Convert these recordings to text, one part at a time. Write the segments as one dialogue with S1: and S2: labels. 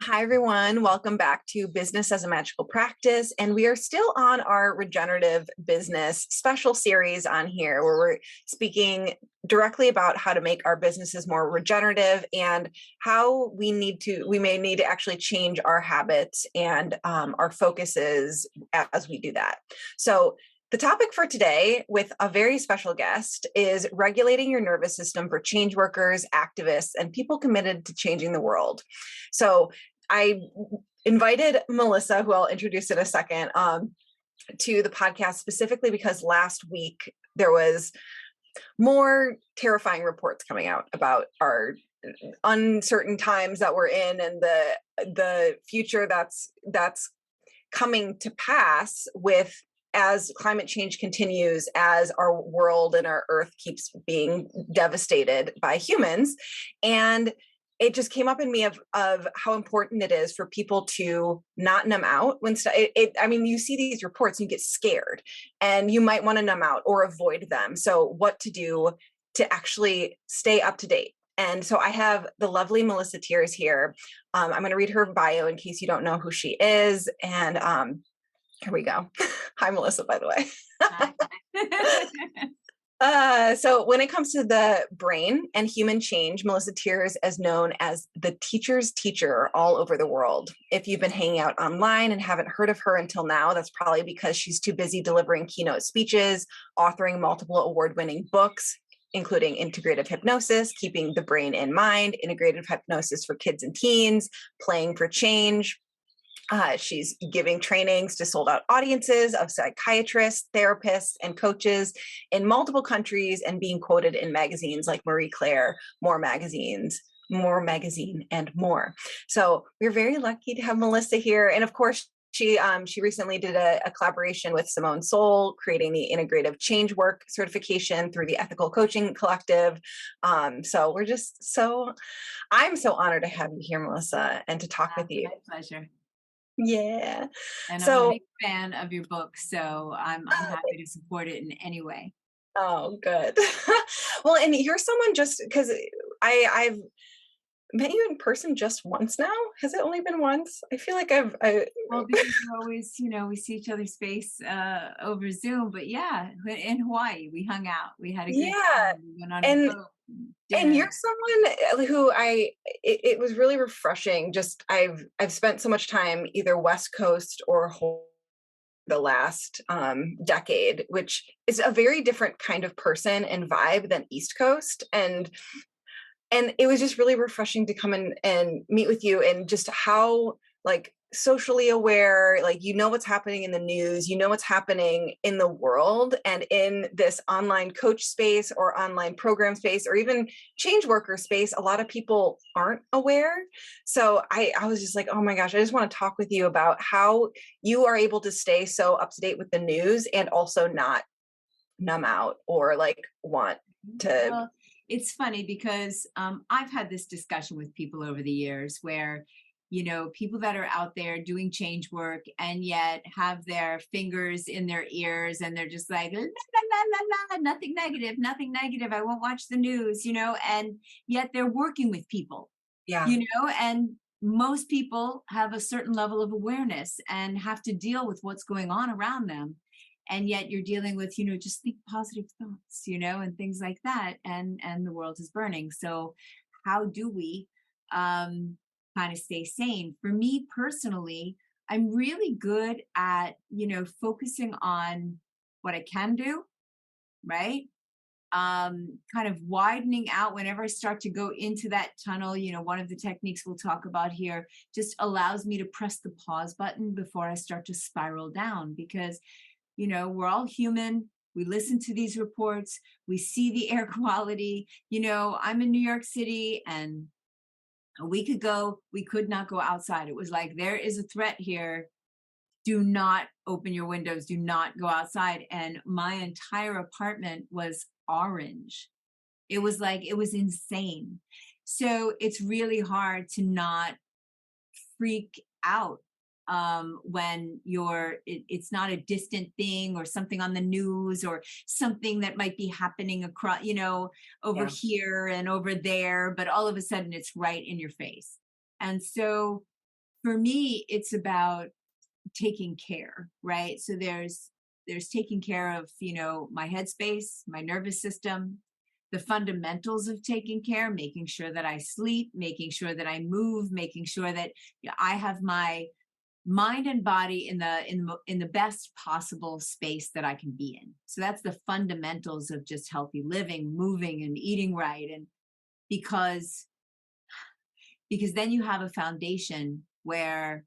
S1: Hi, everyone. Welcome back to Business as a Magical Practice. And we are still on our regenerative business special series on here where we're speaking directly about how to make our businesses more regenerative and how we may need to actually change our habits and our focuses as we do that. So the topic for today with a very special guest is regulating your nervous system for change workers, activists, and people committed to changing the world. So I invited Melissa, who I'll introduce in a second, to the podcast specifically because last week there was more terrifying reports coming out about our uncertain times that we're in and the future that's coming to pass with as climate change continues, as our world and our earth keeps being devastated by humans. And it just came up in me of how important it is for people to not numb out when I mean, you see these reports and you get scared and you might want to numb out or avoid them. So what to do to actually stay up to date. And so I have the lovely Melissa Tears here. I'm going to read her bio in case you don't know who she is. And here we go. Hi, Melissa, by the way. So when it comes to the brain and human change, Melissa Tears is known as the teacher's teacher all over the world. If you've been hanging out online and haven't heard of her until now, that's probably because she's too busy delivering keynote speeches, authoring multiple award-winning books, including integrative hypnosis, keeping the brain in mind, integrative hypnosis for kids and teens, playing for change. She's giving trainings to sold out audiences of psychiatrists, therapists, and coaches in multiple countries and being quoted in magazines like Marie Claire, More Magazine, and more. So we're very lucky to have Melissa here. And of course, she recently did a collaboration with Simone Soul, creating the Integrative Change Work certification through the Ethical Coaching Collective. So I'm so honored to have you here, Melissa, and to talk with you.
S2: My pleasure.
S1: Yeah.
S2: And I'm a
S1: So,
S2: big fan of your book, so I'm happy to support it in any way.
S1: oh, good. Well, and you're someone just because I've met you in person just once now. Has it only been once? I feel like
S2: Well, because we always, we see each other's face over Zoom, but yeah, in Hawaii, we hung out. We had a good
S1: yeah.
S2: time. We went on a
S1: And
S2: boat,
S1: and
S2: dinner.
S1: you're someone who it was really refreshing. Just I've spent so much time either West Coast or the last decade, which is a very different kind of person and vibe than East Coast. And it was just really refreshing to come in and meet with you and just how like socially aware, like what's happening in the news, what's happening in the world, and in this online coach space or online program space or even change worker space, a lot of people aren't aware. So I was just like, oh my gosh, I just want to talk with you about how you are able to stay so up to date with the news and also not numb out or like want to.
S2: Well, it's funny because I've had this discussion with people over the years where, people that are out there doing change work and yet have their fingers in their ears and they're just like, la, la, la, la, la, nothing negative, nothing negative. I won't watch the news, and yet they're working with people,
S1: Yeah.
S2: and most people have a certain level of awareness and have to deal with what's going on around them, and yet you're dealing with just think positive thoughts, and things like that, and the world is burning. So how do we kind of stay sane? For me personally, I'm really good at focusing on what I can do, right? Kind of widening out whenever I start to go into that tunnel. One of the techniques we'll talk about here just allows me to press the pause button before I start to spiral down, because we're all human. We listen to these reports. We see the air quality. I'm in New York City, and a week ago, we could not go outside. It was like, there is a threat here. Do not open your windows. Do not go outside. And my entire apartment was orange. It was insane. So it's really hard to not freak out when it's not a distant thing or something on the news or something that might be happening across, over
S1: Yeah.
S2: here and over there, but all of a sudden it's right in your face. And so For me, it's about taking care, right? So there's taking care of, my headspace, my nervous system, the fundamentals of taking care, making sure that I sleep, making sure that I move, making sure that I have my mind and body in the best possible space that I can be in. So that's the fundamentals of just healthy living, moving and eating right. And because then you have a foundation where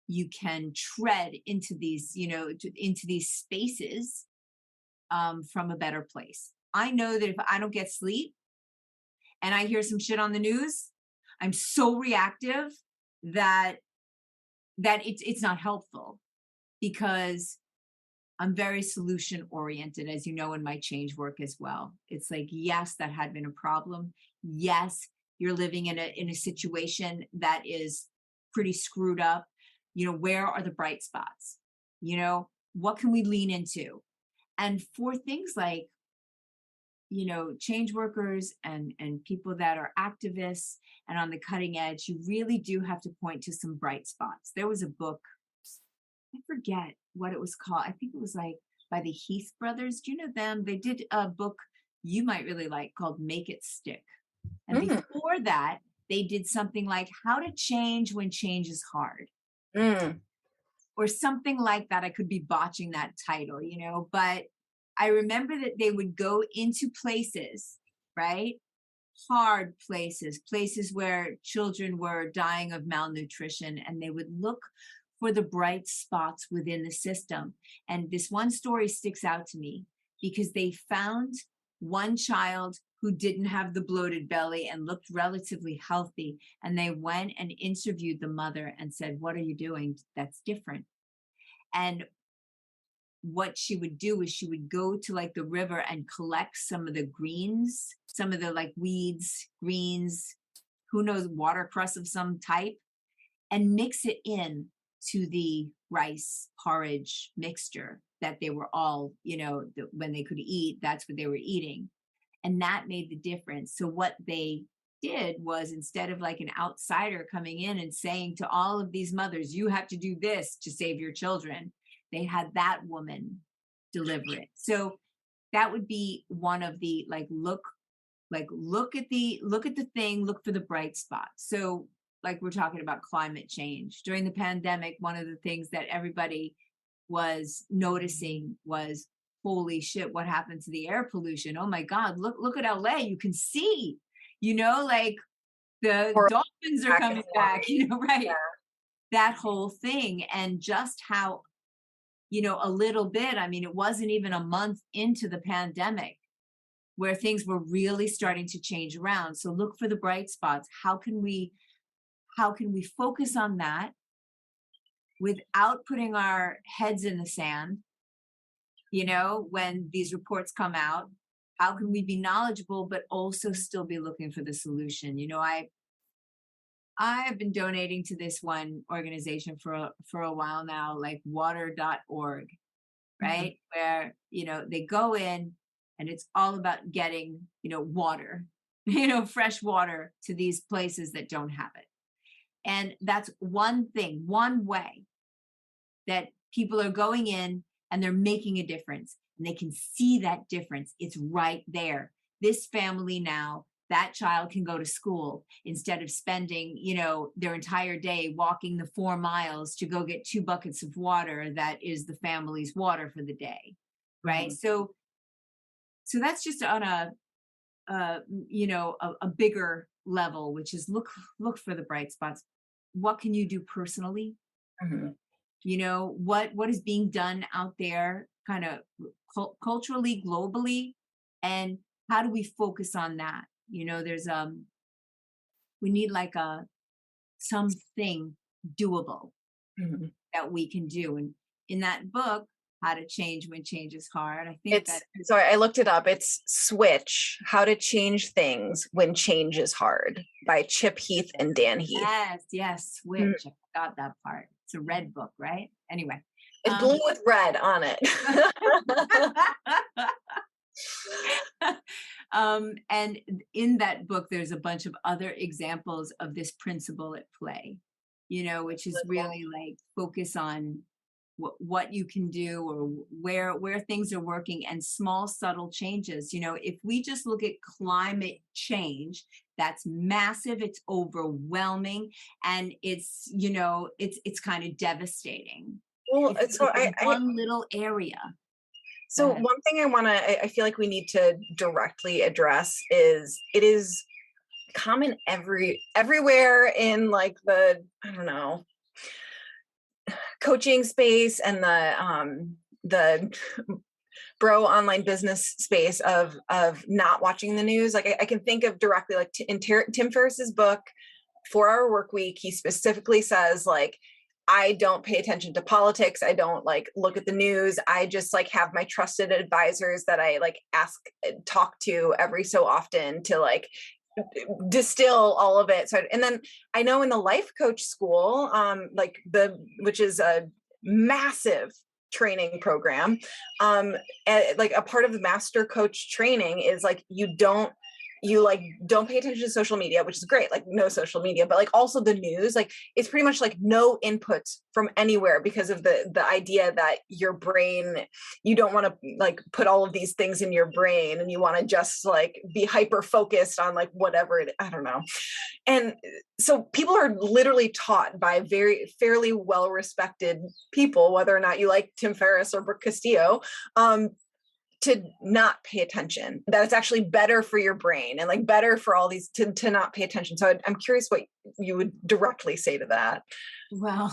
S2: you can tread into these, into these spaces from a better place. I know that if I don't get sleep and I hear some shit on the news, I'm so reactive that it's not helpful, because I'm very solution oriented, as you know, in my change work as well. It's like, yes, that had been a problem. Yes, you're living in a situation that is pretty screwed up. Where are the bright spots? What can we lean into? And for things like, change workers and people that are activists and on the cutting edge, you really do have to point to some bright spots. There was a book, I forget what it was called. I think it was like by the Heath brothers. Do you know them? They did a book you might really like called Make It Stick. And
S1: Mm,
S2: before that, they did something like How to Change When Change is Hard,
S1: mm,
S2: or something like that. I could be botching that title, but I remember that they would go into places, right? Hard places where children were dying of malnutrition, and they would look for the bright spots within the system. And this one story sticks out to me because they found one child who didn't have the bloated belly and looked relatively healthy. And they went and interviewed the mother and said, "What are you doing that's different?" And what she would do is she would go to like the river and collect some of the greens, some of the like weeds, greens, who knows, watercress of some type, and mix it in to the rice porridge mixture that they were all, when they could eat, that's what they were eating. And that made the difference. So what they did was, instead of like an outsider coming in and saying to all of these mothers, "You have to do this to save your children," they had that woman deliver it. So that would be one of the look at the thing, look for the bright spot. So like we're talking about climate change during the pandemic, one of the things that everybody was noticing was, holy shit, what happened to the air pollution? Oh my God, look at LA. You can see, like the
S1: or
S2: dolphins are coming back, right?
S1: yeah.
S2: That whole thing. And just how, a little bit, I mean, it wasn't even a month into the pandemic where things were really starting to change around. So look for the bright spots. How can we focus on that without putting our heads in the sand? When these reports come out, how can we be knowledgeable but also still be looking for the solution? I have been donating to this one organization for a while now, like water.org, right? Where, they go in and it's all about getting, water, fresh water to these places that don't have it. And that's one thing, one way that people are going in and they're making a difference, and they can see that difference. It's right there. This family now, that child can go to school instead of spending, their entire day walking the 4 miles to go get 2 buckets of water that is the family's water for the day, right?
S1: Mm-hmm.
S2: So that's just on a bigger level, which is look for the bright spots. What can you do personally?
S1: Mm-hmm.
S2: What is being done out there kind of culturally, globally, and how do we focus on that? There's we need like something doable
S1: Mm-hmm.
S2: that we can do. And in that book, How to Change When Change is Hard, I think
S1: It's sorry, I looked it up. It's Switch: How to Change Things When Change is Hard by Chip Heath and Dan Heath.
S2: yes, Switch. I forgot that part. It's a red book, right? Anyway.
S1: It's blue with red on it.
S2: And in that book, there's a bunch of other examples of this principle at play. which is really like focus on what you can do, or where things are working, and small subtle changes. If we just look at climate change, that's massive, it's overwhelming, and it's kind of devastating
S1: Well,
S2: if you
S1: so
S2: look at one little area. Go
S1: so
S2: ahead.
S1: one thing I feel like we need to directly address is it is common everywhere in like the, I don't know, coaching space and the bro online business space of not watching the news. Like I can think of directly like in Tim Ferriss's book 4 Hour Work Week, he specifically says like, I don't pay attention to politics. I don't like look at the news. I just like have my trusted advisors that I like talk to every so often to like distill all of it. So, and then I know in the life coach school, which is a massive training program, like a part of the master coach training is like, you don't pay attention to social media, which is great, like no social media, but like also the news, like it's pretty much like no input from anywhere, because of the idea that your brain, you don't want to like put all of these things in your brain, and you want to just like be hyper focused on like whatever I don't know. And so people are literally taught by fairly well respected people, whether or not you like Tim Ferriss or Brooke Castillo, to not pay attention, that it's actually better for your brain and like better for all these to not pay attention. So I'm curious what you would directly say to that.
S2: Well,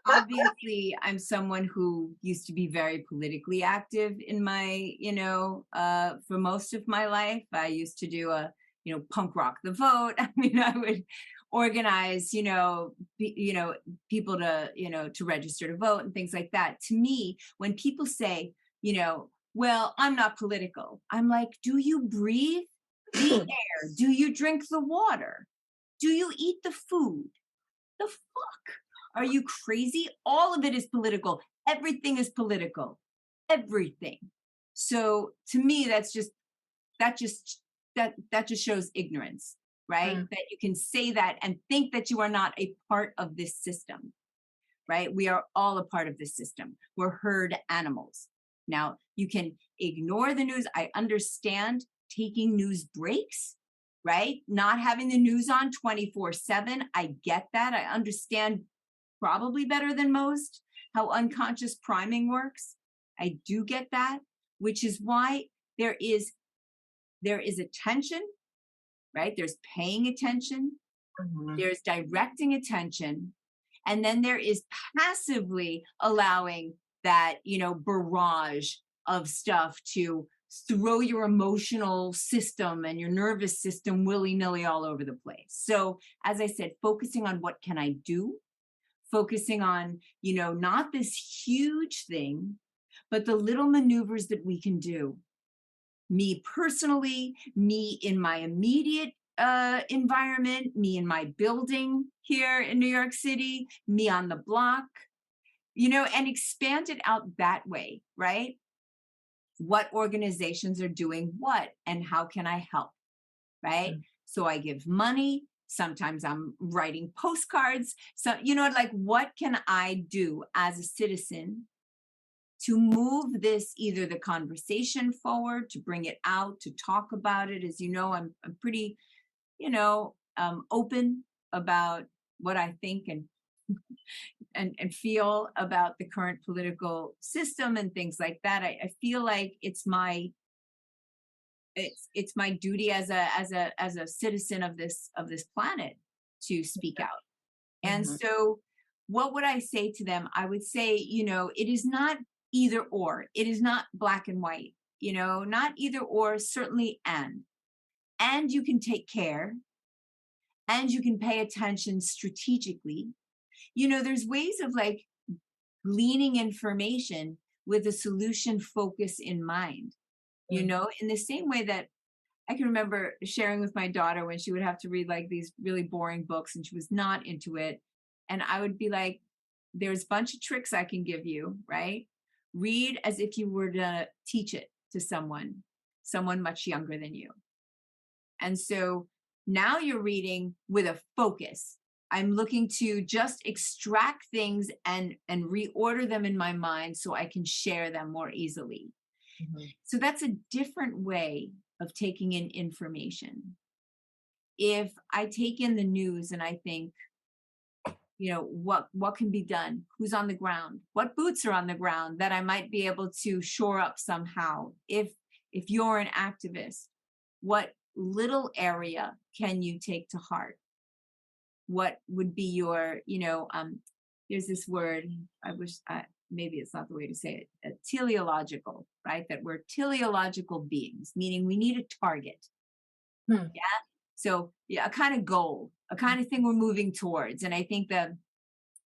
S2: obviously I'm someone who used to be very politically active in my, for most of my life. I used to do punk rock the vote. I mean, I would organize, people to register to vote and things like that. To me, when people say, well, I'm not political, I'm like, do you breathe the air? Do you drink the water? Do you eat the food? The fuck? Are you crazy? All of it is political. Everything is political. Everything. So to me, that just shows ignorance, right? That you can say that and think that you are not a part of this system, right? We are all a part of this system. We're herd animals. Now, you can ignore the news. I understand taking news breaks, right? Not having the news on 24/7. I get that. I understand probably better than most how unconscious priming works. I do get that, which is why there is attention, right? There's paying attention, there's directing attention, and then there is passively allowing that, barrage of stuff to throw your emotional system and your nervous system willy-nilly all over the place. So as I said, focusing on what can I do, focusing on, not this huge thing, but the little maneuvers that we can do. Me personally, me in my immediate environment, me in my building here in New York City, me on the block, and expand it out that way, right? What organizations are doing what, and how can I help, right? So I give money. Sometimes I'm writing postcards. So, like, what can I do as a citizen to move this, either the conversation forward, to bring it out, to talk about it? As you know, I'm pretty, open about what I think and feel about the current political system and things like that. I feel like it's my duty as a citizen of this planet to speak out. And so what would I say to them? I would say, it is not either or. It is not black and white, not either or, certainly and you can take care, and you can pay attention strategically. There's ways of like gleaning information with a solution focus in mind, in the same way that I can remember sharing with my daughter when she would have to read like these really boring books and she was not into it. And I would be like, there's a bunch of tricks I can give you, right? Read as if you were to teach it to someone much younger than you. And so now you're reading with a focus. I'm looking to just extract things and reorder them in my mind so I can share them more easily.
S1: Mhm.
S2: So that's a different way of taking in information. If I take in the news and I think, what can be done, who's on the ground, what boots are on the ground that I might be able to shore up somehow, if you're an activist, what little area can you take to heart? What would be your, there's this word, I wish maybe it's not the way to say it, teleological, right? That we're teleological beings, meaning we need a target.
S1: Hmm.
S2: So yeah, a kind of goal, a kind of thing we're moving towards. And I think that,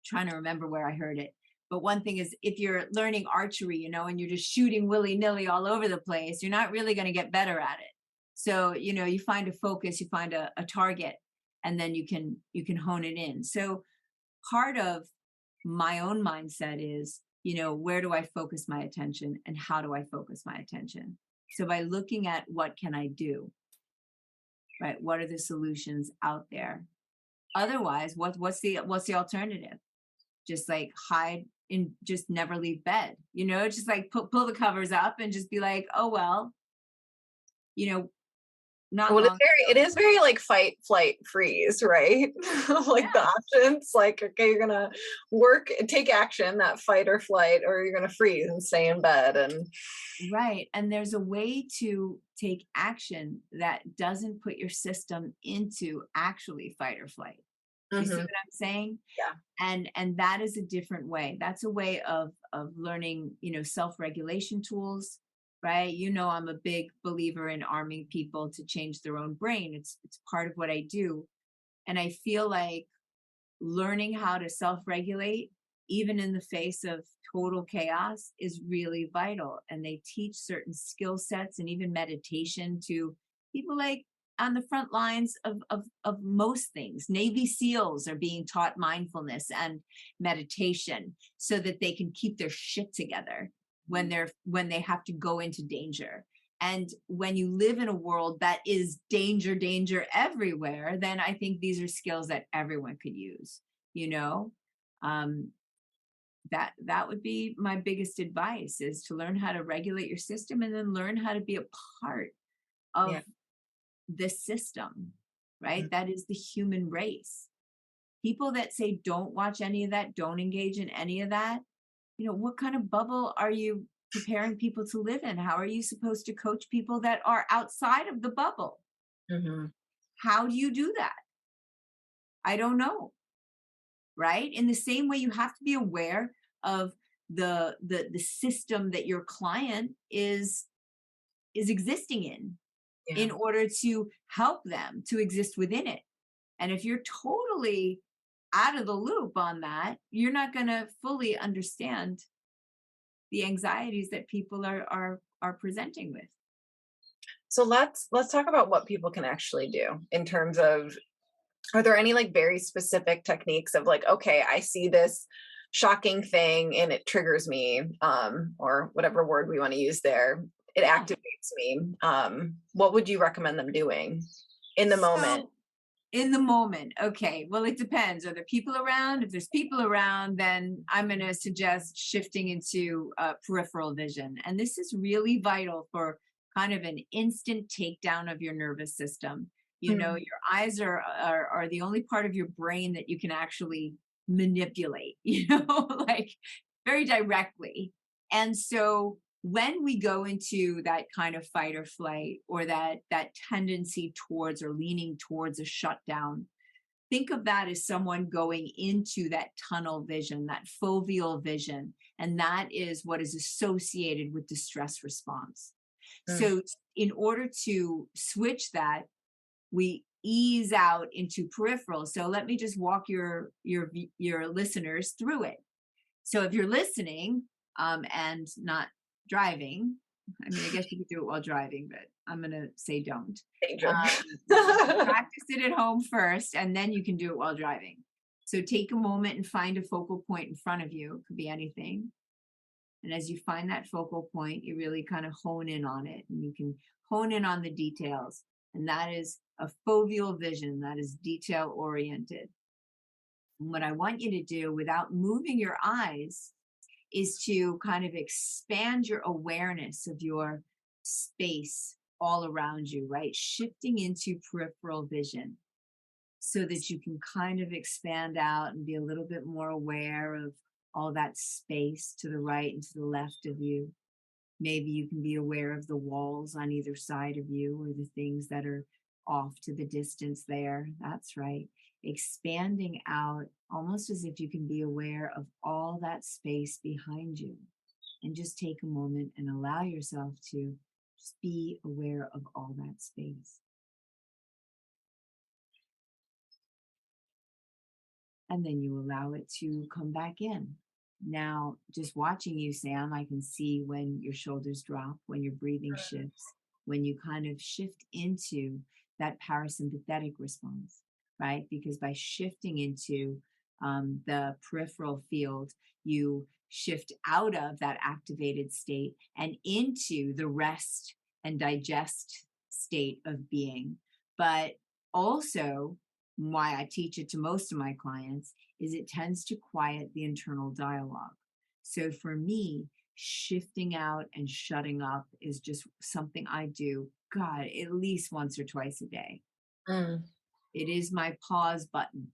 S2: trying to remember where I heard it, but one thing is, if you're learning archery, and you're just shooting willy-nilly all over the place, you're not really going to get better at it. So, you find a focus, you find a target, and then you can hone it in. So part of my own mindset is, where do I focus my attention and how do I focus my attention? So by looking at what can I do, right? What are the solutions out there? Otherwise, what's the alternative? Just like hide and just never leave bed, just like pull the covers up and just be like, oh well, you know not
S1: Well,
S2: long
S1: it is very like fight, flight, freeze, right? Like the
S2: yeah,
S1: options, like, okay, you're gonna take action, that fight or flight, or you're gonna freeze and stay in bed. And
S2: right. And there's a way to take action that doesn't put your system into actually fight or flight. Do you see
S1: Mhm.
S2: what I'm saying?
S1: Yeah.
S2: And that is a different way. That's a way of learning, self-regulation tools, right? I'm a big believer in arming people to change their own brain. It's part of what I do. And I feel like learning how to self-regulate, even in the face of total chaos, is really vital. And they teach certain skill sets and even meditation to people like on the front lines of most things. Navy SEALs are being taught mindfulness and meditation so that they can keep their shit together when they have to go into danger. And when you live in a world that is danger everywhere, then I think these are skills that everyone could use, you know? Um, that would be my biggest advice, is to learn how to regulate your system and then learn how to be a part
S1: Yeah.
S2: of the system, right?
S1: Mhm.
S2: That is the human race. People that say don't watch any of that, don't engage in any of that, what kind of bubble are you preparing people to live in? How are you supposed to coach people that are outside of the bubble?
S1: Mhm.
S2: How do you do that? I don't know. Right? In the same way, you have to be aware of the system that your client is existing
S1: Yeah.
S2: in order to help them to exist within it. And if you're totally out of the loop on that, you're not going to fully understand the anxieties that people are presenting with.
S1: So let's talk about what people can actually do in terms of, are there any like very specific techniques of like, okay, I see this shocking thing and it triggers me, or whatever word we want to use there. It
S2: Yeah.
S1: activates me. What would you recommend them doing in the moment?
S2: So in the moment, okay, well, it depends. Are there people around? If there's people around, then I'm going to suggest shifting into peripheral vision. And this is really vital for kind of an instant takedown of your nervous system.
S1: Mm.
S2: Your eyes are the only part of your brain that you can actually manipulate, like very directly. And so when we go into that kind of fight or flight, or that tendency towards or leaning towards a shutdown, think of that as someone going into that tunnel vision, that foveal vision, and that is what is associated with the stress response.
S1: Mm.
S2: So in order to switch that, we ease out into peripheral. So let me just walk your listeners through it. So if you're listening, and not driving, I mean, I guess you could do it while driving, but I'm going to say don't.
S1: Danger.
S2: Practice it at home first, and then you can do it while driving. So take a moment and find a focal point in front of you. It could be anything. And as you find that focal point, you really kind of hone in on it, and you can hone in on the details. And that is a foveal vision, that is detail oriented. And what I want you to do without moving your eyes is to kind of expand your awareness of your space all around you, right? Shifting into peripheral vision so that you can kind of expand out and be a little bit more aware of all that space to the right and to the left of you. Maybe you can be aware of the walls on either side of you or the things that are off to the distance there. That's right. Expanding out almost as if you can be aware of all that space behind you. And just take a moment and allow yourself to just be aware of all that space. And then you allow it to come back in. Now, just watching you, Sam, I can see when your shoulders drop, when your breathing shifts, when you kind of shift into that parasympathetic response, right? Because by shifting into the peripheral field, you shift out of that activated state and into the rest and digest state of being. But also, why I teach it to most of my clients is it tends to quiet the internal dialogue. So for me, shifting out and shutting up is just something I do, God, at least once or twice a day.
S1: Mm.
S2: It is my pause button.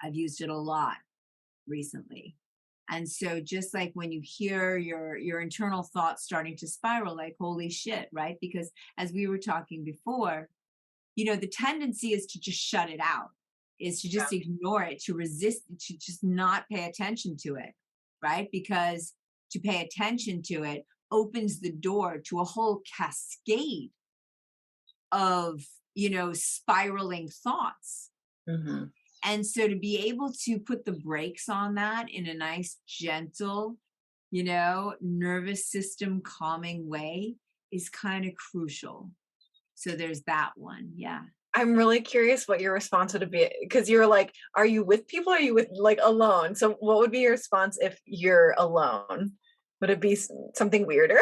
S2: I've used it a lot recently. And so just like when you hear your internal thoughts starting to spiral, like, holy shit, right? Because as we were talking before, the tendency is to just shut it out, is to just ignore it, to resist, to just not pay attention to it, right? Because to pay attention to it opens the door to a whole cascade of, spiraling thoughts.
S1: Mm-hmm.
S2: And so to be able to put the brakes on that in a nice, gentle, nervous system calming way is kind of crucial. So there's that one. Yeah.
S1: I'm really curious what your response would be, because you're like, are you with people? Or are you with like alone? So what would be your response if you're alone? Would it be something weirder?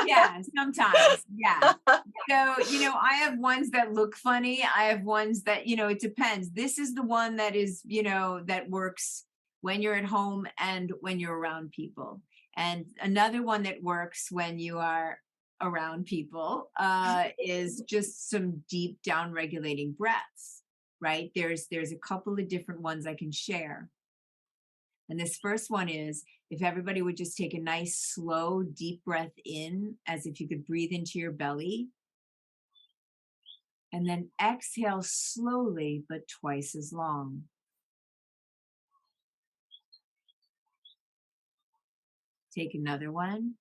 S2: Yeah, sometimes. Yeah. So, I have ones that look funny. I have ones that, it depends. This is the one that is, that works when you're at home and when you're around people. And another one that works when you are around people is just some deep down regulating breaths, right? There's a couple of different ones I can share. And this first one is, if everybody would just take a nice, slow, deep breath in, as if you could breathe into your belly, and then exhale slowly, but twice as long. Take another one.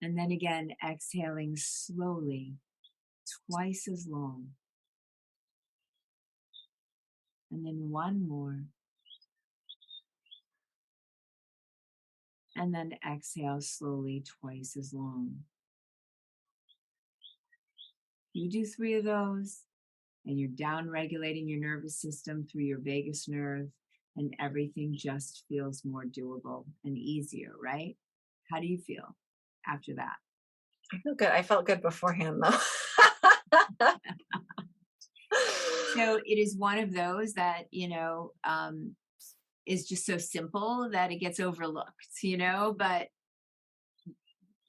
S2: And then again, exhaling slowly, twice as long. And then one more. And then exhale slowly, twice as long. You do 3 of those, and you're down regulating your nervous system through your vagus nerve, and everything just feels more doable and easier, right? How do you feel after that?
S1: I feel good. I felt good beforehand though.
S2: So it is one of those that, is just so simple that it gets overlooked, but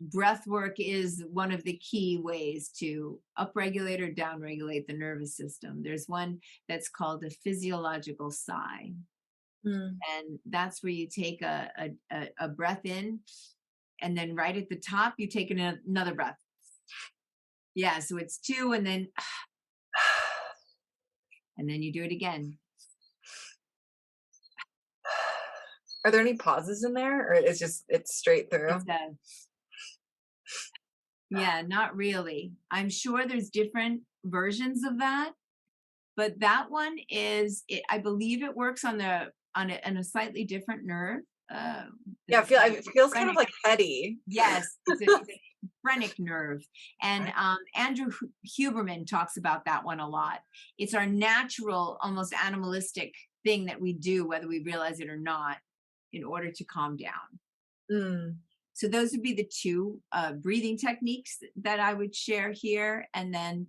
S2: breath work is one of the key ways to upregulate or downregulate the nervous system. There's one that's called a physiological sigh.
S1: Mm.
S2: And that's where you take a breath in, and then right at the top, you take another breath. Yeah, so it's 2, and then you do it again.
S1: Are there any pauses in there, or it's straight through?
S2: Yeah, not really. I'm sure there's different versions of that, but that one I believe it works on a slightly different nerve.
S1: Yeah, it feels kind of like heady.
S2: Yes, it's a phrenic nerve. And Andrew Huberman talks about that one a lot. It's our natural, almost animalistic thing that we do, whether we realize it or not, in order to calm down.
S1: Mm.
S2: So those would be the 2 breathing techniques that I would share here. And then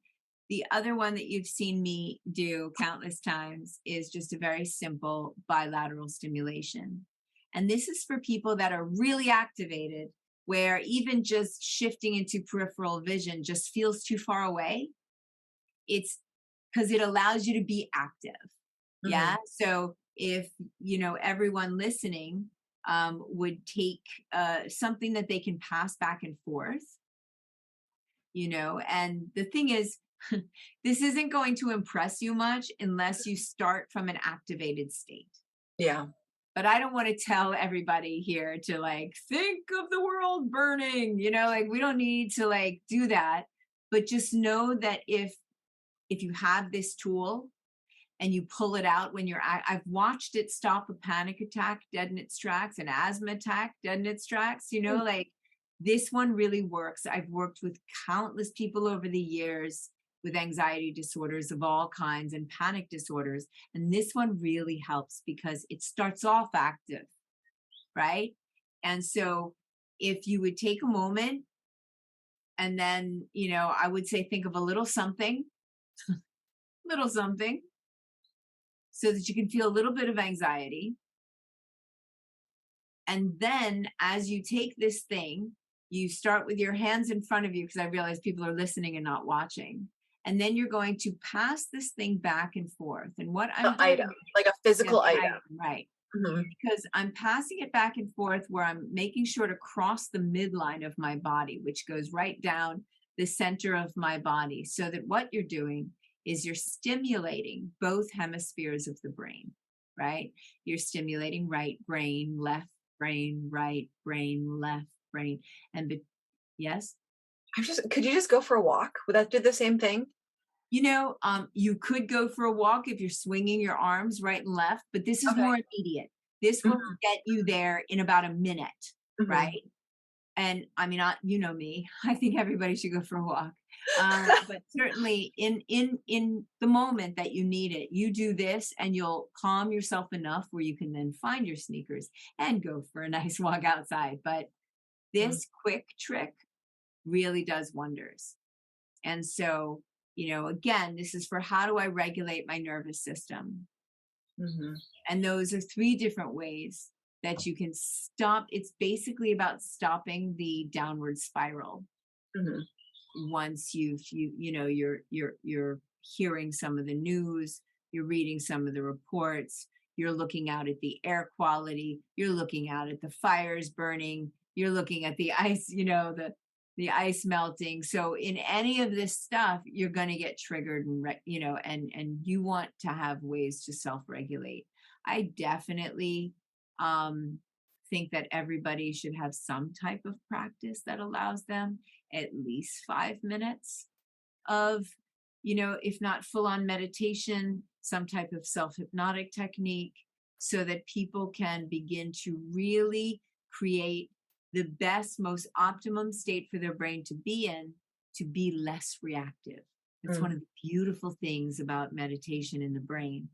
S2: The other one that you've seen me do countless times is just a very simple bilateral stimulation. And this is for people that are really activated, where even just shifting into peripheral vision just feels too far away. It's because it allows you to be active. Yeah.
S1: Mhm.
S2: So if, everyone listening would take something that they can pass back and forth, and the thing is, this isn't going to impress you much unless you start from an activated state.
S1: Yeah.
S2: But I don't want to tell everybody here to like think of the world burning, like we don't need to like do that. But just know that if you have this tool and you pull it out when I've watched it stop a panic attack dead in its tracks, an asthma attack dead in its tracks,
S1: Mm.
S2: like this one really works. I've worked with countless people over the years with anxiety disorders of all kinds and panic disorders. And this one really helps because it starts off active, right? And so if you would take a moment and then, I would say think of a little something, little something, so that you can feel a little bit of anxiety. And then as you take this thing, you start with your hands in front of you, because I realize people are listening and not watching. And then you're going to pass this thing back and forth. And what I'm
S1: The
S2: doing,
S1: item, like a
S2: yeah,
S1: physical
S2: the
S1: item.
S2: item, right?
S1: Mhm.
S2: Because I'm passing it back and forth where I'm making sure to cross the midline of my body, which goes right down the center of my body, so that what you're doing is you're stimulating both hemispheres of the brain, right? You're stimulating right brain, left brain, right brain, left brain. And yes,
S1: Could you just go for a walk? Would that do the same thing?
S2: you could go for a walk if you're swinging your arms right and left, but this is
S1: Okay.
S2: more immediate. This will
S1: Mhm.
S2: get you there in about a minute, right?
S1: Mhm.
S2: And I mean, you know me, I think everybody should go for a walk. But certainly in the moment that you need it, you do this and you'll calm yourself enough where you can then find your sneakers and go for a nice walk outside. But
S1: Mhm.
S2: this quick trick really does wonders. And so, again, this is for how do I regulate my nervous system?
S1: Mhm.
S2: And those are three different ways that you can stop. It's basically about stopping the downward spiral.
S1: Mhm.
S2: Once you're hearing some of the news, you're reading some of the reports, you're looking out at the air quality, you're looking out at the fires burning, you're looking at the ice, the ice melting. So in any of this stuff, you're going to get triggered, and you want to have ways to self-regulate. I definitely think that everybody should have some type of practice that allows them at least 5 minutes of, if not full on meditation, some type of self hypnotic technique, so that people can begin to really create the best, most optimum state for their brain to be in, to be less reactive. That's one
S1: Mm.
S2: of the beautiful things about meditation in the brain,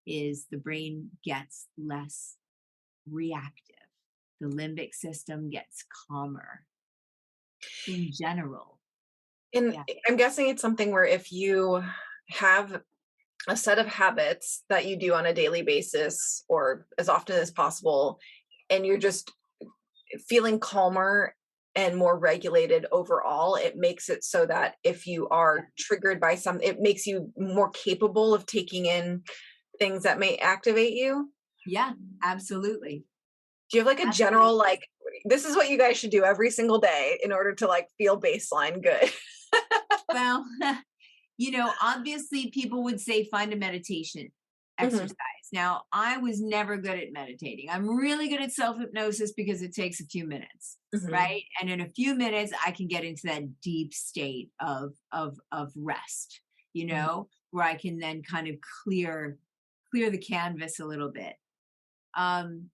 S2: is the brain gets less reactive. The limbic system gets calmer in general.
S1: And
S2: Yeah.
S1: I'm guessing it's something where if you have a set of habits that you do on a daily basis or as often as possible, and you're just feeling calmer and more regulated overall, it makes it so that if you
S2: Yeah.
S1: are triggered by some, it makes you more capable of taking in things that may activate you.
S2: Yeah, absolutely.
S1: Do you have like a
S2: Absolutely.
S1: general, like, this is what you guys should do every single day in order to like feel baseline good?
S2: Well, obviously people would say find a meditation
S1: Mhm.
S2: exercise. Now, I was never good at meditating. I'm really good at self hypnosis because it takes a few minutes,
S1: Mhm.
S2: right? And in a few minutes, I can get into that deep state of rest,
S1: Mhm.
S2: where I can then kind of clear the canvas a little bit. Um,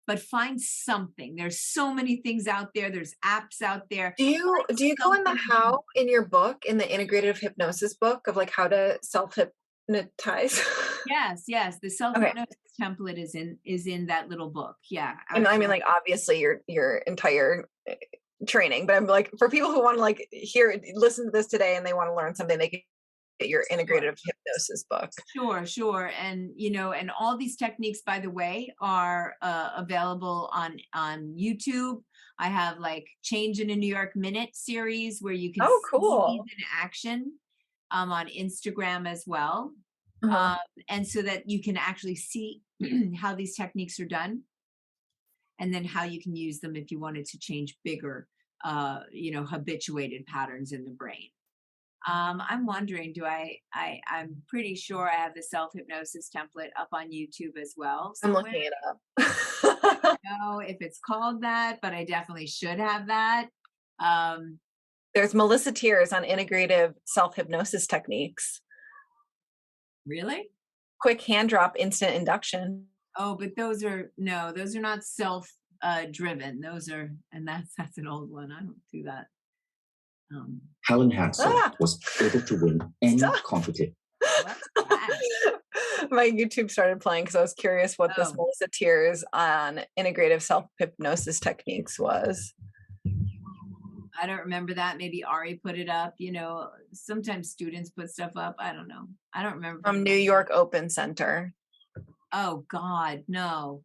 S2: but find something. There's so many things out there. There's apps out there. Find
S1: Do you go in the
S2: something that you.
S1: how in your book, in the integrative hypnosis book of like how to self-hypnotize?
S2: Yes, yes. The self
S1: Okay.
S2: hypnosis template is in that little book. Yeah,
S1: And I mean,
S2: absolutely.
S1: like, obviously your entire training, but I'm like, for people who want to like listen to this today and they want to learn something, they can get your integrative hypnosis book.
S2: Sure. And, and all these techniques, by the way, are available on YouTube. I have like Change in a New York Minute series where you can
S1: Oh,
S2: see
S1: cool.
S2: these in action, on Instagram as well.
S1: Uh-huh.
S2: And so that you can actually see how these techniques are done, and then how you can use them if you wanted to change bigger, habituated patterns in the brain. I'm wondering, I'm pretty sure I have the self-hypnosis template up on YouTube as well
S1: I'm
S2: somewhere.
S1: looking it up.
S2: I don't know if it's called that, but I definitely should have that.
S1: There's Melissa Tears on integrative self-hypnosis techniques.
S2: Really?
S1: Quick hand drop, instant induction.
S2: Oh, but those are not self driven. Those are, and that's an old one. I don't do that.
S3: Helen Hansel was able to win any competition.
S1: My YouTube started playing because I was curious what this Melissa Tears on integrative self-hypnosis techniques was.
S2: I don't remember that. Maybe Ari put it up. Sometimes students put stuff up. I don't know. I don't remember.
S1: From New York Open Center.
S2: Oh God, no.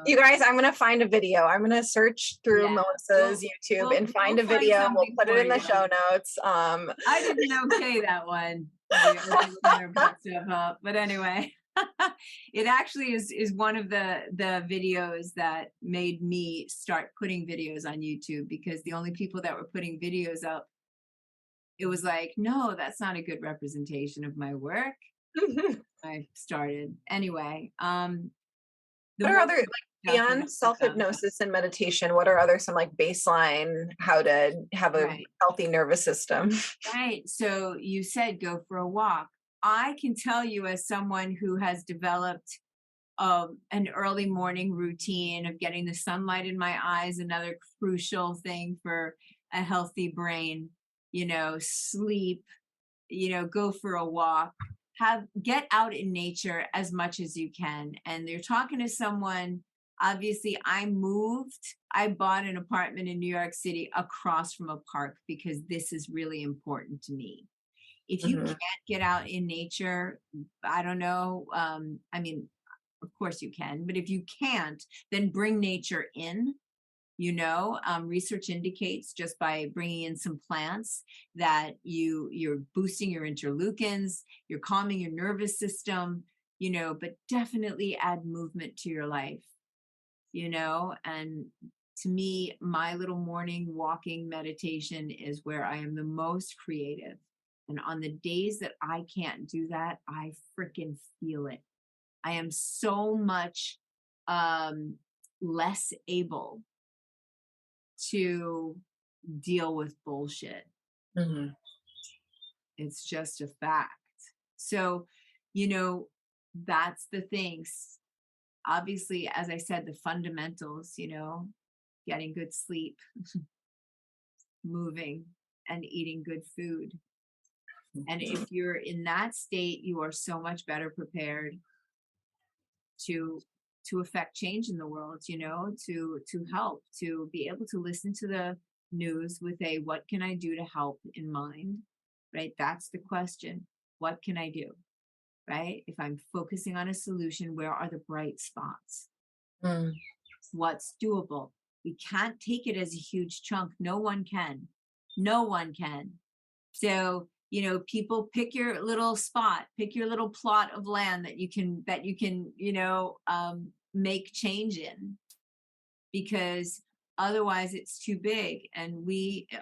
S1: You guys, I'm going to find a video. I'm going to search through Melissa's YouTube and find a video, and we'll put it in the show notes.
S2: I didn't okay that one. But anyway, it actually is one of the videos that made me start putting videos on YouTube, because the only people that were putting videos up, it was like, no, that's not a good representation of my work. I started anyway.
S1: What are other, like, beyond self-hypnosis and meditation, what are other some like baseline how to have a healthy nervous system?
S2: Right. So you said go for a walk. I can tell you, as someone who has developed an early morning routine of getting the sunlight in my eyes, another crucial thing for a healthy brain, sleep, go for a walk. Get out in nature as much as you can. And you're talking to someone, obviously I bought an apartment in New York City across from a park because this is really important to me. If you can't get out in nature, I don't know. Of course you can, but if you can't, then bring nature in. Research indicates just by bringing in some plants that you're boosting your interleukins, you're calming your nervous system, but definitely add movement to your life, and to me, my little morning walking meditation is where I am the most creative. And on the days that I can't do that, I freaking feel it. I am so much less able to deal with bullshit. It's just a fact. So, that's the things. Obviously, as I said, the fundamentals, getting good sleep, moving, and eating good food. And if you're in that state, you are so much better prepared to affect change in the world, to help, to be able to listen to the news with a what can I do to help in mind, right? That's the question. What can I do, right? If I'm focusing on a solution, where are the bright spots? What's doable? We can't take it as a huge chunk. No one can. So, people, pick your little spot, pick your little plot of land that you can, make change in, because otherwise it's too big. And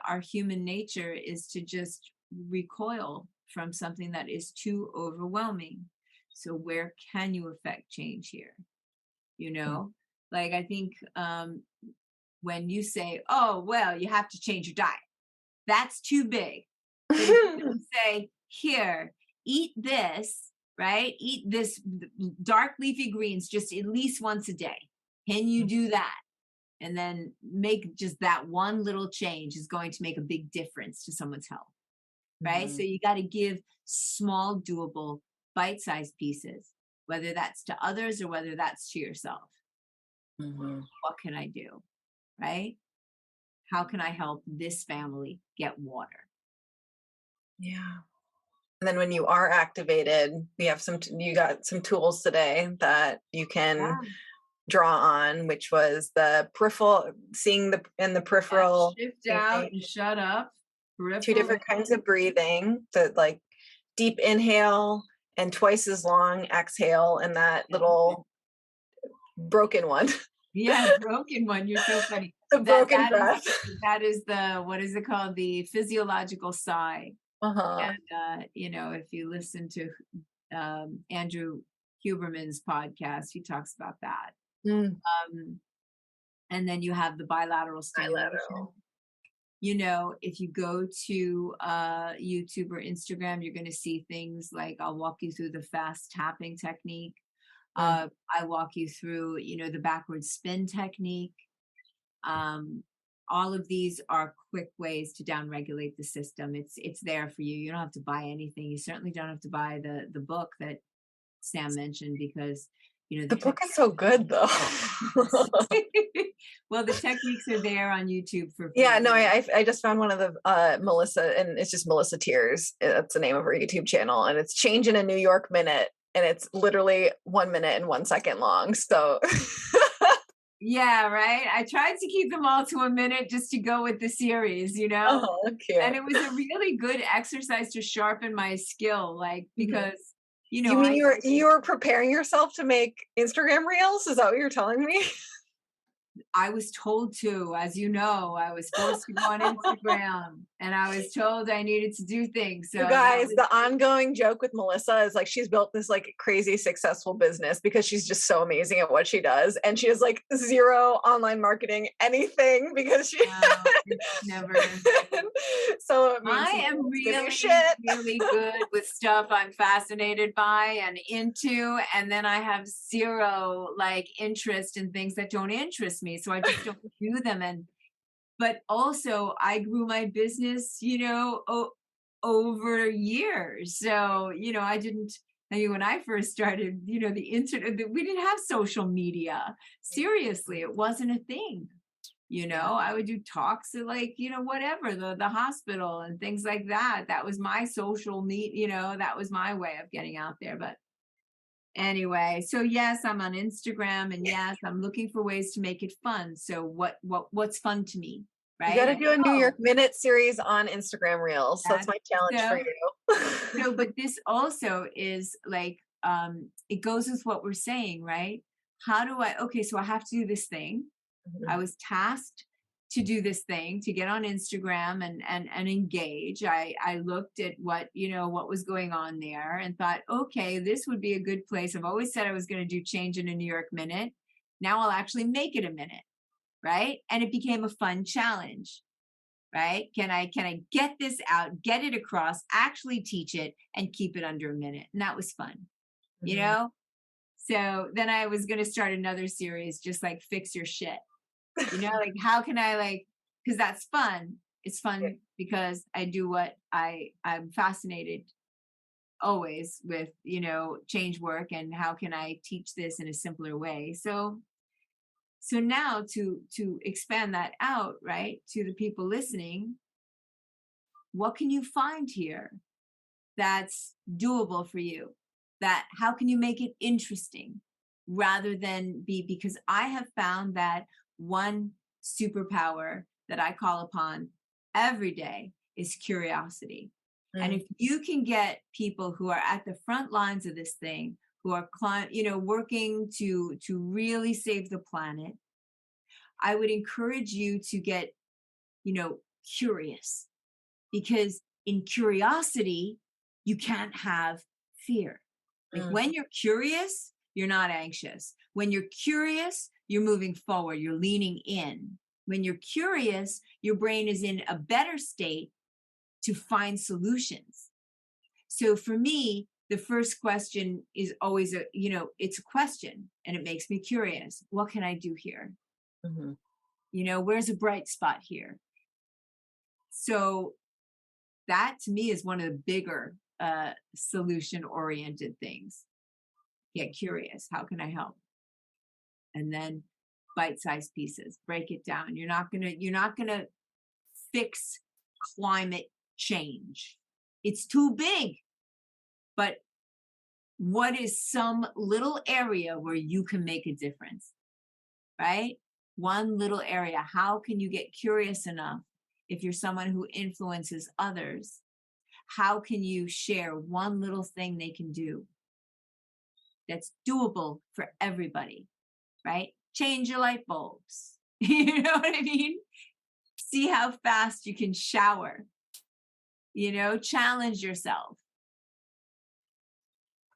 S2: our human nature is to just recoil from something that is too overwhelming. So where can you affect change here? Like, I think when you say, oh, well, you have to change your diet, that's too big. But if you say, here, eat this, right? Eat this dark leafy greens just at least once a day. Can you do that? And then make just that one little change is going to make a big difference to someone's health, right? So you got to give small, doable, bite-sized pieces, whether that's to others or whether that's to yourself. What can I do, right? how can I help this family get water?
S1: Yeah. And then when you are activated, we have you got some tools today that you can draw on, which was the peripheral, seeing in the peripheral.
S2: Shift out and shut up.
S1: Two different kinds of breathing, the like deep inhale and twice as long exhale, and that little broken one.
S2: Yeah, broken one. You're so funny.
S1: The broken breath.
S2: That is the, what is it called? The physiological sigh. And, you know, if you listen to Andrew Huberman's podcast, he talks about that. And then you have the bilateral stimulation. You know, if you go to YouTube or Instagram, you're going to see things like, I'll walk you through the fast tapping technique. I walk you through, you know, the backward spin technique. All of these are quick ways to downregulate the system. It's there for you. You don't have to buy anything. You certainly don't have to buy the book that Sam mentioned, because, you know,
S1: the book is so good though.
S2: Well, the techniques are there on YouTube for free.
S1: Yeah, no, I just found one of the Melissa, and it's just Melissa Tears. That's the name of her YouTube channel, and it's Change in a New York Minute, and it's literally 1 minute and 1 second long. So
S2: yeah, right. I tried to keep them all to a minute just to go with the series, you know. And it was a really good exercise to sharpen my skill, like, because you know.
S1: You mean you were preparing yourself to make Instagram reels? Is that what you're telling me?
S2: I was told to, as you know, I was forced to go on Instagram, and I was told I needed to do things. So
S1: you guys, the ongoing joke with Melissa is like, she's built this like crazy successful business because she's just so amazing at what she does. And she has like zero online marketing, anything, because she
S2: never.
S1: So
S2: I am really good with stuff I'm fascinated by and into, and then I have zero like interest in things that don't interest me, so I just don't do them. But also I grew my business, you know, over years. So, you know, I mean, when I first started, you know, the internet, we didn't have social media. Seriously, it wasn't a thing. You know, I would do talks at like, you know, whatever, the hospital and things like that. That was my social you know, that was my way of getting out there. But anyway, so yes, I'm on Instagram, and yes, I'm looking for ways to make it fun. So what's fun to me, right?
S1: You got to do a New York Minute series on Instagram Reels. That's my challenge for you.
S2: No, but this also is like, it goes with what we're saying, right? How do so I have to do this thing. I was tasked to do this thing, to get on Instagram and engage. I looked at what was going on there and thought, okay, this would be a good place. I've always said I was going to do Change in a New York Minute. Now I'll actually make it a minute, right? And it became a fun challenge, right? Can I get this out, get it across, actually teach it, and keep it under a minute? And that was fun, you know? So then I was going to start another series, just like fix your shit. You know, like how can I because that's fun. It's fun because I do what I'm fascinated always with, you know, change work, and how can I teach this in a simpler way. So now to expand that out, right, to the people listening, what can you find here that's doable for you? That how can you make it interesting rather than because I have found that one superpower that I call upon every day is curiosity. And if you can get people who are at the front lines of this thing, who are working to really save the planet, I would encourage you to get, you know, curious, because in curiosity, you can't have fear. Like when you're curious, you're not anxious. When you're curious, you're moving forward, you're leaning in. When you're curious, your brain is in a better state to find solutions. So for me, the first question is always it's a question, and it makes me curious. What can I do here? You know, where's a bright spot here? So that to me is one of the bigger solution-oriented things. Get curious. How can I help? And then bite-sized pieces. Break it down. You're not gonna fix climate change. It's too big. But what is some little area where you can make a difference, right? One little area. How can you get curious enough if you're someone who influences others? How can you share one little thing they can do that's doable for everybody, right? Change your light bulbs. You know what I mean? See how fast you can shower, challenge yourself.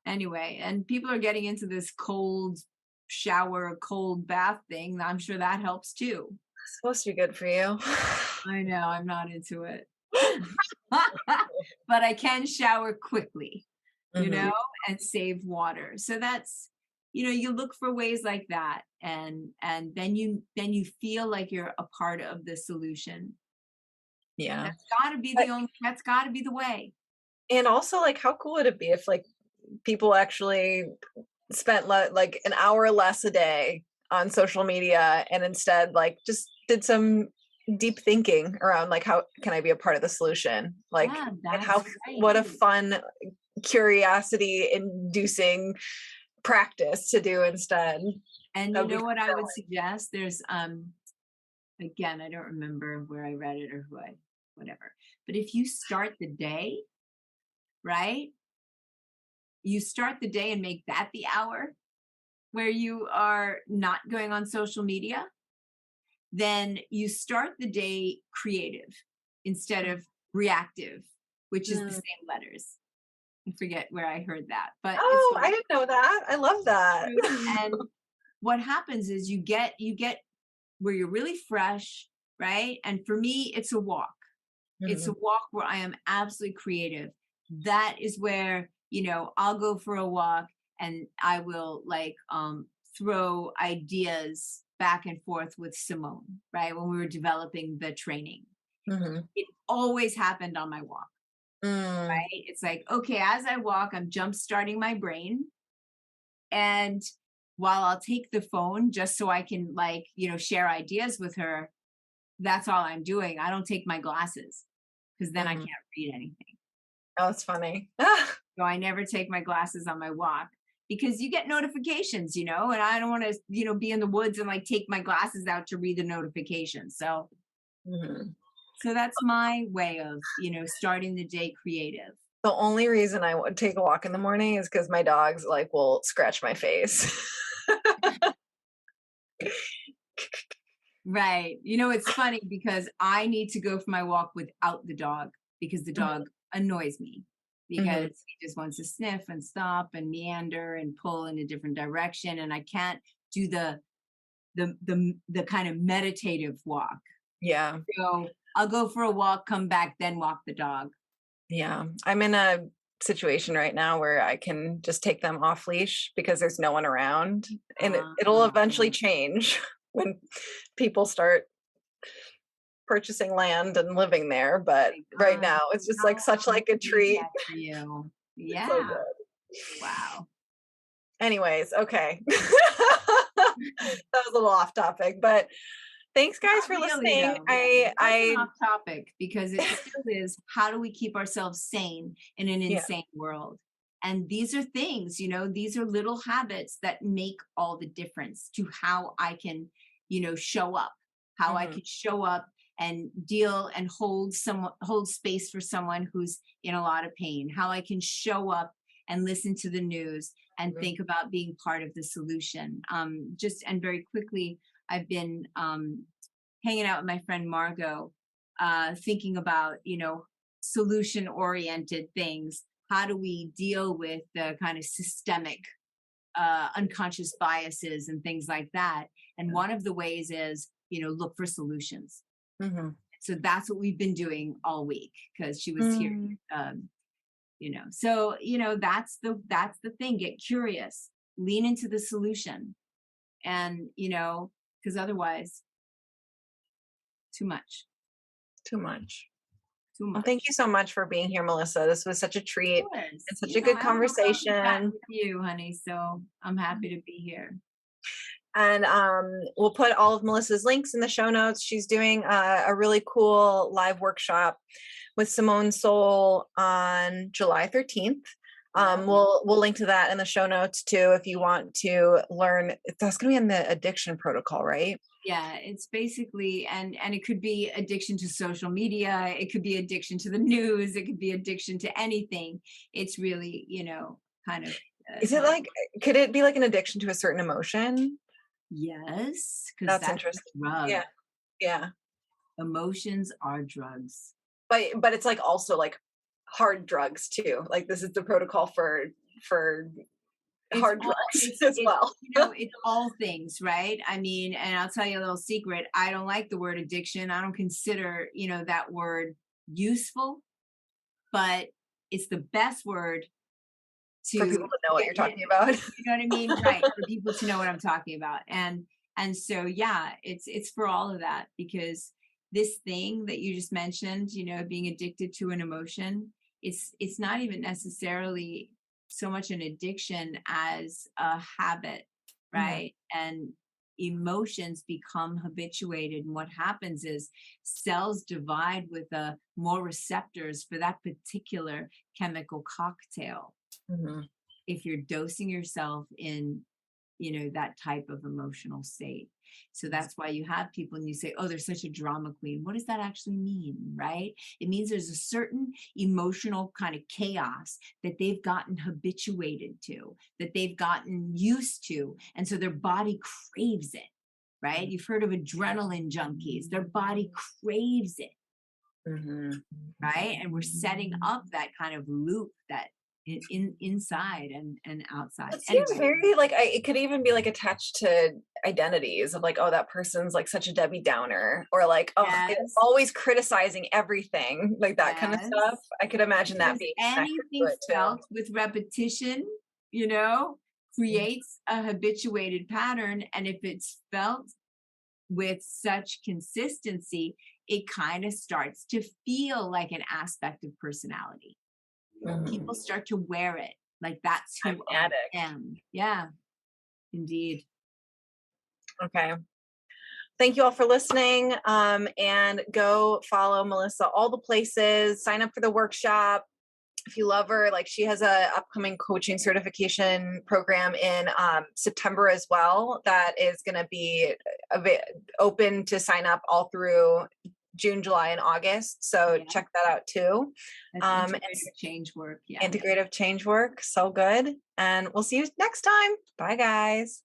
S2: Anyway, and people are getting into this cold shower, cold bath thing. I'm sure that helps too.
S1: It's supposed to be good for you.
S2: I know, I'm not into it. But I can shower quickly,
S1: Mhm.
S2: and save water. So that's, you look for ways like that, and then you feel like you're a part of the solution.
S1: Yeah.
S2: That's gotta be the way.
S1: And also, like, how cool would it be if like people actually spent like an hour less a day on social media and instead like just did some deep thinking around like how can I be a part of the solution? Like,
S2: Yeah,
S1: and
S2: that's
S1: how
S2: right.
S1: what a fun curiosity inducing practice to do instead.
S2: And
S1: That
S2: you
S1: would be
S2: know what I would
S1: fulfilling.
S2: suggest? There's again, I don't remember where I read it or whatever. But if you start the day, right? You start the day and make that the hour where you are not going on social media, then you start the day creative instead of reactive, which is the
S1: Mm.
S2: same letters. I forget where I heard that, but it's
S1: Oh, I didn't know that. I love that.
S2: true. And what happens is you get where you're really fresh, right? And for me, it's a walk. It's a
S1: Mhm.
S2: walk where I am absolutely creative. That is where, I'll go for a walk and I will throw ideas back and forth with Simone, right? When we were developing the training.
S1: Mhm.
S2: It always happened on my walk,
S1: Mm.
S2: right? It's like, okay, as I walk, I'm jump starting my brain. And while I'll take the phone just so I can share ideas with her, that's all I'm doing. I don't take my glasses because then I
S1: Mhm.
S2: can't read anything.
S1: Oh, it's funny.
S2: So I never take my glasses on my walk because you get notifications, and I don't want to, be in the woods and take my glasses out to read the notifications. So
S1: Mhm.
S2: that's my way of, starting the day creative.
S1: The only reason I would take a walk in the morning is because my dogs like will scratch my face.
S2: Right. It's funny because I need to go for my walk without the dog because the dog annoys me
S1: Mhm.
S2: because he just wants to sniff and stop and meander and pull in a different direction. And I can't do the kind of meditative walk.
S1: Yeah.
S2: So I'll go for a walk, come back, then walk the dog.
S1: Yeah. I'm in a situation right now where I can just take them off leash because there's no one around. And it'll eventually change when people start purchasing land and living there. But right now it's just like such like a treat.
S2: For you.
S1: It's so
S2: Yeah.
S1: good.
S2: Wow.
S1: Anyways, okay. That was a little off topic, but thanks guys for
S2: Not really,
S1: listening.
S2: though. It wasn't
S1: I
S2: off topic because it still is, how do we keep ourselves sane in an
S1: yeah.
S2: insane world? And these are things, these are little habits that make all the difference to how I can, show up, how I
S1: Mhm.
S2: can show up and deal and hold space for someone who's in a lot of pain, how I can show up and listen to the news and
S1: Mhm.
S2: think about being part of the solution. And very quickly, I've been hanging out with my friend Margot, thinking about, solution oriented things. How do we deal with the kind of systemic unconscious biases and things like that? And one of the ways is, look for solutions.
S1: Mhm.
S2: So that's what we've been doing all week because she was here.
S1: Mm.
S2: So that's the thing. Get curious, lean into the solution, and because otherwise, too much.
S1: Too much.
S2: Too
S1: Well,
S2: much.
S1: thank you so much for being here, Melissa. This was such a treat
S2: Of course.
S1: and such a good
S2: I love chatting
S1: conversation.
S2: with you, honey. So I'm happy to be here.
S1: And we'll put all of Melissa's links in the show notes. She's doing a really cool live workshop with Simone Soul on July 13th. We'll link to that in the show notes too, if you want to learn. That's going to be in the addiction protocol, right?
S2: Yeah, it's basically, and it could be addiction to social media. It could be addiction to the news. It could be addiction to anything. It's really, kind of.
S1: Is it like, could it be like an addiction to a certain emotion?
S2: Yes, because
S1: That's interesting.
S2: drug.
S1: Yeah. Yeah.
S2: Emotions are drugs.
S1: But it's like also like hard drugs too. Like this is the protocol for hard drugs as well.
S2: It's all things, right? I mean, and I'll tell you a little secret. I don't like the word addiction. I don't consider, that word useful, but it's the best word
S1: for people to know what you're talking about.
S2: You know what I mean? Right. For people to know what I'm talking about. And so, yeah, it's for all of that, because this thing that you just mentioned, being addicted to an emotion, it's not even necessarily so much an addiction as a habit, right? And emotions become habituated, and what happens is cells divide with more receptors for that particular chemical cocktail. If you're dosing yourself in that type of emotional state. So that's why you have people and you say, oh, they're such a drama queen. What does that actually mean, right? It means there's a certain emotional kind of chaos that they've gotten habituated to, that they've gotten used to. And so their body craves it, right? You've heard of adrenaline junkies. Their body craves it, right? And we're setting up that kind of loop that inside and outside.
S1: It seems very like it could even be like attached to identities of like, oh, that person's like such a Debbie Downer, or like, oh, it's always criticizing everything, like that kind of stuff. I could imagine that being
S2: anything felt with repetition, creates a habituated pattern. And if it's felt with such consistency, it kind of starts to feel like an aspect of personality. People start to wear it like that's who I am. Yeah, indeed.
S1: Okay. Thank you all for listening. And go follow Melissa all the places, sign up for the workshop. If you love her, like she has a upcoming coaching certification program in September as well, that is going to be open to sign up all through June, July, and August. So check that out too.
S2: Integrative change work. Yeah.
S1: Integrative change work. So good. And we'll see you next time. Bye, guys.